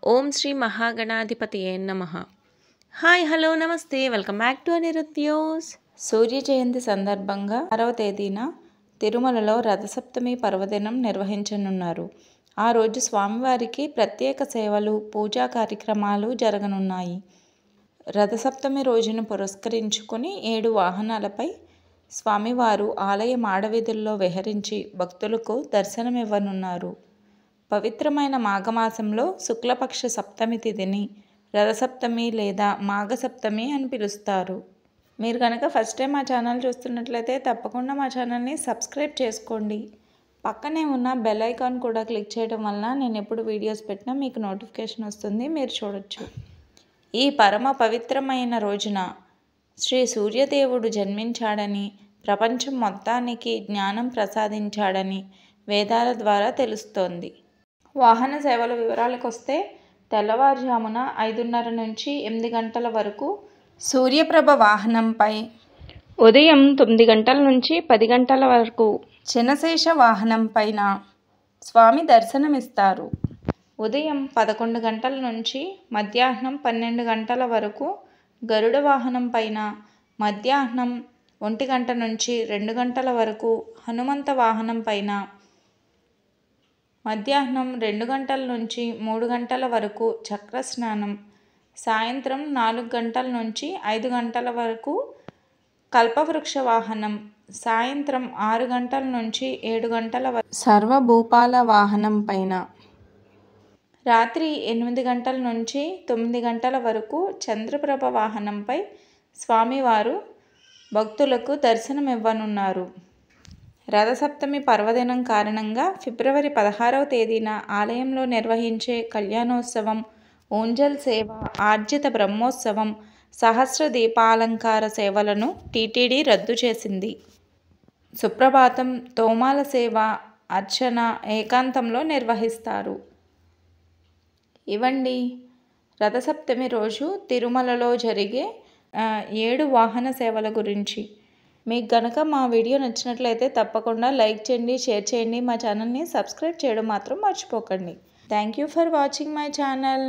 ఓం శ్రీ మహాగణాధిపతయే నమః. హాయ్ హలో నమస్తే, welcome back to Anirudh news. Surya Jayanti సందర్భంగా 6వ తేదీన తిరుమలలో రథసప్తమి పర్వదినం నిర్వహించనున్నారు. ఆ రోజు స్వామివారికి ప్రత్యేక సేవలు, పూజా కార్యక్రమాలు జరగనున్నాయి. రథసప్తమి రోజును పురస్కరించుకుని 7 వాహనాలపై స్వామివారు ఆలయ మాడవీధుల్లో విహరించి భక్తులకు దర్శనమివ్వనున్నారు. పవిత్రమైన మాఘమాసంలో శుక్లపక్ష సప్తమి తిథిని రథసప్తమి లేదా మాఘసప్తమి అని పిలుస్తారు. మీరు కనుక ఫస్ట్ టైం మా ఛానల్ చూస్తున్నట్లయితే తప్పకుండా మా ఛానల్ని సబ్స్క్రైబ్ చేసుకోండి. పక్కనే ఉన్న బెల్ ఐకాన్ కూడా క్లిక్ చేయడం వలన నేను ఎప్పుడు వీడియోస్ పెట్టినా మీకు నోటిఫికేషన్ వస్తుంది, మీరు చూడొచ్చు. ఈ పరమ పవిత్రమైన రోజున శ్రీ సూర్యదేవుడు జన్మించాడని, ప్రపంచం మొత్తానికి జ్ఞానం ప్రసాదించాడని వేదాల ద్వారా తెలుస్తోంది. వాహన సేవల వివరాలకు వస్తే తెల్లవారుజామున 5:30 నుంచి 8 గంటల వరకు సూర్యప్రభ వాహనంపై, ఉదయం 9 గంటల నుంచి 10 గంటల వరకు చినశేష వాహనం పైన స్వామి దర్శనమిస్తారు. ఉదయం 11 గంటల నుంచి మధ్యాహ్నం 12 గంటల వరకు గరుడ వాహనం పైన, మధ్యాహ్నం 1 గంట నుంచి 2 గంటల వరకు హనుమంత వాహనం పైన, మధ్యాహ్నం 2 గంటల నుంచి 3 గంటల వరకు చక్రస్నానం, సాయంత్రం 4 గంటల నుంచి 5 గంటల వరకు కల్పవృక్ష వాహనం, సాయంత్రం 6 గంటల నుంచి 7 గంటల వరకు సర్వభూపాల వాహనం పైన, రాత్రి 8 గంటల నుంచి 9 గంటల వరకు చంద్రప్రభ వాహనంపై స్వామివారు భక్తులకు దర్శనమివ్వనున్నారు. రథసప్తమి పర్వదినం కారణంగా ఫిబ్రవరి 16వ తేదీన ఆలయంలో నిర్వహించే కళ్యాణోత్సవం, ఊంజల్ సేవ, ఆర్జిత బ్రహ్మోత్సవం, సహస్ర దీపాలంకార సేవలను టీటీడీ రద్దు చేసింది. సుప్రభాతం, తోమాల సేవ, అర్చన ఏకాంతంలో నిర్వహిస్తారు. ఇవండి రథసప్తమి రోజు తిరుమలలో జరిగే 7 వాహన సేవల గురించి. మీకు గనక మా వీడియో నచ్చినట్లయితే తప్పకుండా లైక్ చేయండి, షేర్ చేయండి, మా ఛానల్ని సబ్స్క్రైబ్ చేయడం మాత్రం మర్చిపోకండి. Thank you for watching my channel.